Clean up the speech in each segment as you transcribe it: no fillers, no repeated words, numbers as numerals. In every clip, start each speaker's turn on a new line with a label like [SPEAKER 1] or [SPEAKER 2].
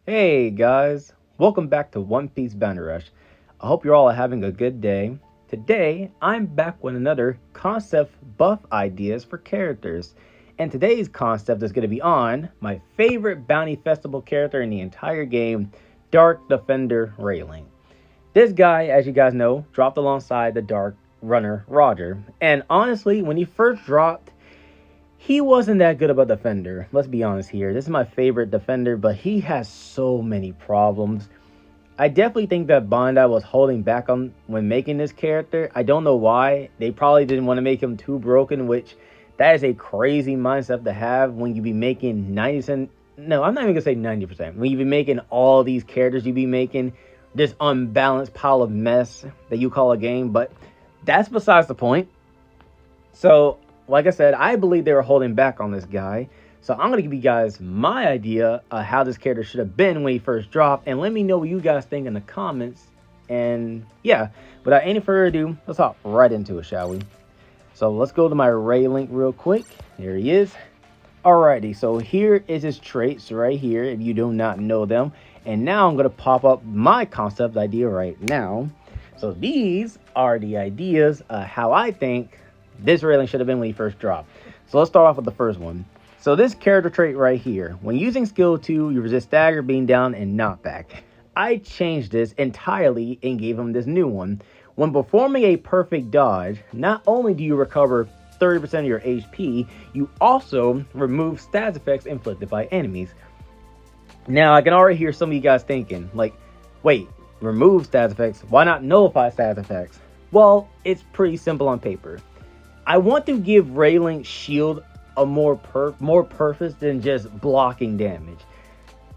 [SPEAKER 1] Hey guys, welcome back to One Piece Banner Rush. I hope you're all having a good day. Today, I'm back with another concept buff ideas for characters. And today's concept is going to be on my favorite Bounty Festival character in the entire game, Dark Defender Rayleigh. This guy, as you guys know, dropped alongside the Dark Runner Roger. And honestly, when he first dropped, he wasn't that good of a defender. Let's be honest here. This is my favorite defender, but he has so many problems. I definitely think that Bandai was holding back on when making this character. I don't know why. They probably didn't want to make him too broken, which that is a crazy mindset to have when you be making 90%. No, I'm not even going to say 90%. When you be making all these characters you be making, this unbalanced pile of mess that you call a game. But that's besides the point. So, like I said, I believe they were holding back on this guy. So I'm going to give you guys my idea of how this character should have been when he first dropped. And let me know what you guys think in the comments. And yeah, without any further ado, let's hop right into it, shall we? So let's go to my Ray link real quick. There he is. Alrighty, so here is his traits right here if you do not know them. And now I'm going to pop up my concept idea right now. So these are the ideas of how I think this Rayleigh should have been when he first dropped. So let's start off with the first one. So this character trait right here, when using skill 2, you resist stagger, being down, and knockback. I changed this entirely and gave him this new one. When performing a perfect dodge, not only do you recover 30% of your HP, you also remove stats effects inflicted by enemies. Now, I can already hear some of you guys thinking, like, wait, remove stats effects? Why not nullify stats effects? Well, it's pretty simple on paper. I want to give Rayleigh's shield a more purpose than just blocking damage.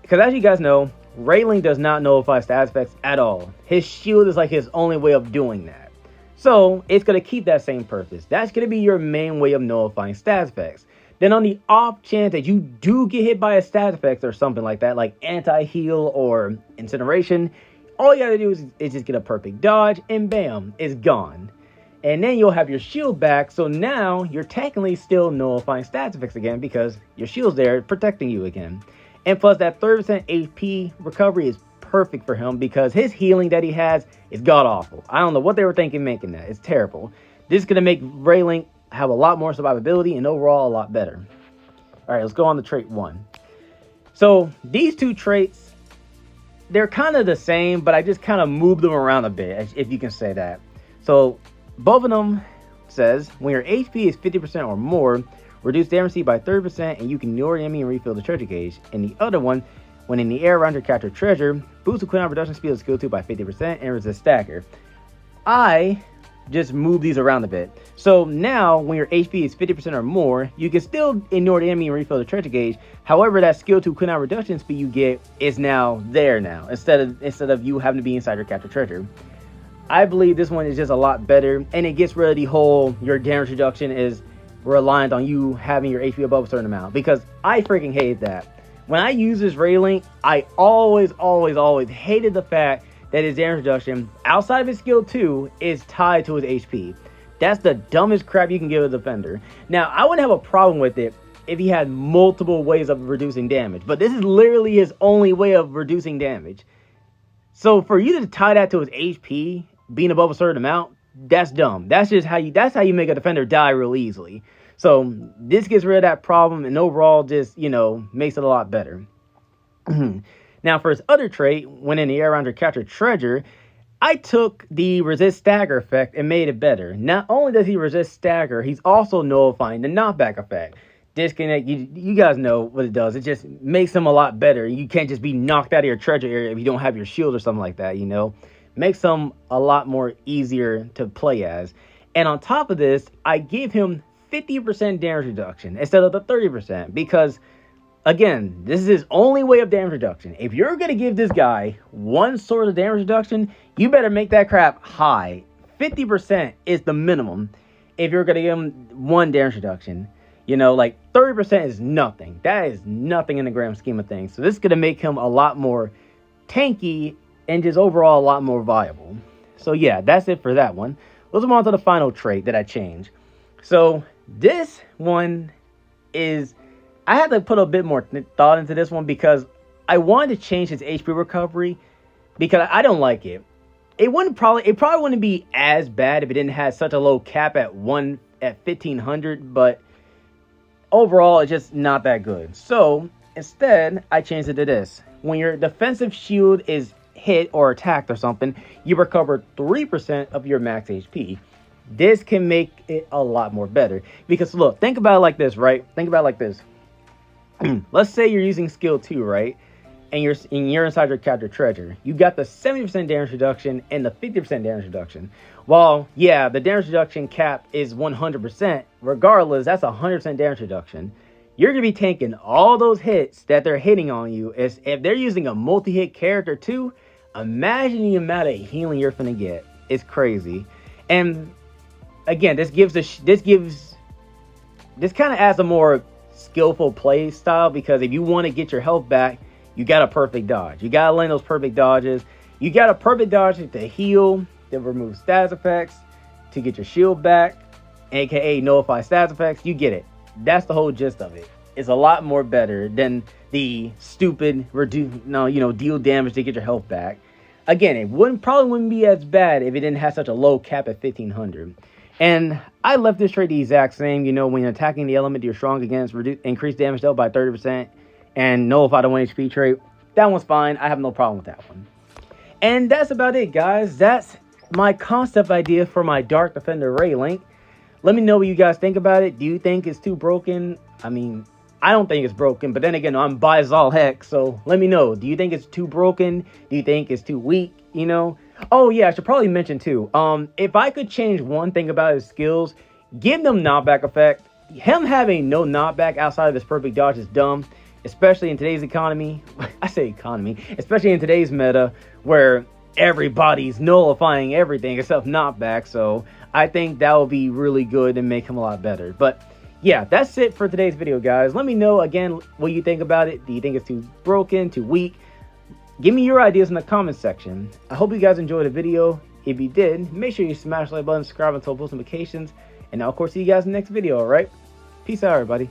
[SPEAKER 1] Because as you guys know, Rayleigh does not nullify stat effects at all. His shield is like his only way of doing that. So it's going to keep that same purpose. That's going to be your main way of nullifying stat effects. Then on the off chance that you do get hit by a stat effect or something like that, like anti-heal or incineration, all you got to do is just get a perfect dodge and bam, it's gone. And then you'll have your shield back, so now you're technically still nullifying stats effects again because your shield's there protecting you again. And plus that 30% HP recovery is perfect for him because his healing that he has is god-awful. I don't know what they were thinking making that. It's terrible. This is going to make Rayleigh have a lot more survivability and overall a lot better. Alright, let's go on to trait 1. So these two traits, they're kind of the same, but I just kind of moved them around a bit, if you can say that. So both of them says, when your HP is 50% or more, reduce damage by 30% and you can ignore the enemy and refill the treasure gauge. And the other one, when in the air around your capture treasure, boost the cooldown reduction speed of skill 2 by 50% and resist stagger. I just move these around a bit. So now, when your HP is 50% or more, you can still ignore the enemy and refill the treasure gauge. However, that skill 2 cooldown reduction speed you get is now there now, instead of you having to be inside your capture treasure. I believe this one is just a lot better, and it gets rid of the whole your damage reduction is reliant on you having your HP above a certain amount, because I freaking hate that. When I use this Rayleigh, I always hated the fact that his damage reduction outside of his skill 2 is tied to his HP. That's the dumbest crap you can give a defender. Now, I wouldn't have a problem with it if he had multiple ways of reducing damage, but this is literally his only way of reducing damage. So for you to tie that to his HP being above a certain amount, that's dumb. That's how you make a defender die real easily. So this gets rid of that problem and overall just, makes it a lot better. Now for his other trait, when in the air around your captured treasure, I took the resist stagger effect and made it better. Not only does he resist stagger, he's also nullifying the knockback effect. Disconnect, you guys know what it does. It just makes him a lot better. You can't just be knocked out of your treasure area if you don't have your shield or something like that, Makes him a lot more easier to play as. And on top of this, I give him 50% damage reduction instead of the 30% because, again, this is his only way of damage reduction. If you're going to give this guy one sort of damage reduction, you better make that crap high. 50% is the minimum if you're going to give him one damage reduction. 30% is nothing. That is nothing in the grand scheme of things. So this is going to make him a lot more tanky and just overall a lot more viable. So yeah, that's it for that one. Let's move on to the final trait that I changed. So this one is, I had to put a bit more thought into this one because I wanted to change his HP recovery because I don't like it. It probably wouldn't be as bad if it didn't have such a low cap at 1500, but overall it's just not that good. So instead I changed it to this. When your defensive shield is hit or attacked or something, you recover 3% of your max HP. This can make it a lot more better because look, think about it like this, right? Think about it like this. Let's say you're using skill 2, right? And you're inside your capture treasure. You got the 70% damage reduction and the 50% damage reduction. While, yeah, the damage reduction cap is 100%, regardless, that's 100% damage reduction. You're going to be taking all those hits that they're hitting on you. If they're using a multi-hit character too, imagine the amount of healing you're finna get. It's crazy. And again, this kind of adds a more skillful play style, because if you want to get your health back, you got a perfect dodge. You got to land those perfect dodges. You got a perfect dodge to heal, to remove status effects, to get your shield back, aka nullify status effects. You get it. That's the whole gist of it. It's a lot more better than the stupid deal damage to get your health back. Again, it probably wouldn't be as bad if it didn't have such a low cap at 1500. And I left this trait the exact same. When attacking the element you're strong against, increase damage dealt by 30%, and nullify the 1 HP trait. That one's fine. I have no problem with that one. And that's about it, guys. That's my concept idea for my Dark Defender Rayleigh. Let me know what you guys think about it. Do you think it's too broken? I mean, I don't think it's broken, but then again, I'm biased all heck, so let me know. Do you think it's too broken? Do you think it's too weak? Oh yeah, I should probably mention too, if I could change one thing about his skills, give them knockback effect. Him having no knockback outside of his perfect dodge is dumb, especially in today's economy. I say economy, especially in today's meta where everybody's nullifying everything except knockback. So I think that will be really good and make him a lot better. But yeah, that's it for today's video, guys. Let me know again what you think about it. Do you think it's too broken, too weak? Give me your ideas in the comments section. I hope you guys enjoyed the video. If you did, make sure you smash the like button, subscribe, and turn on post notifications. And I'll, of course, see you guys in the next video, alright? Peace out, everybody.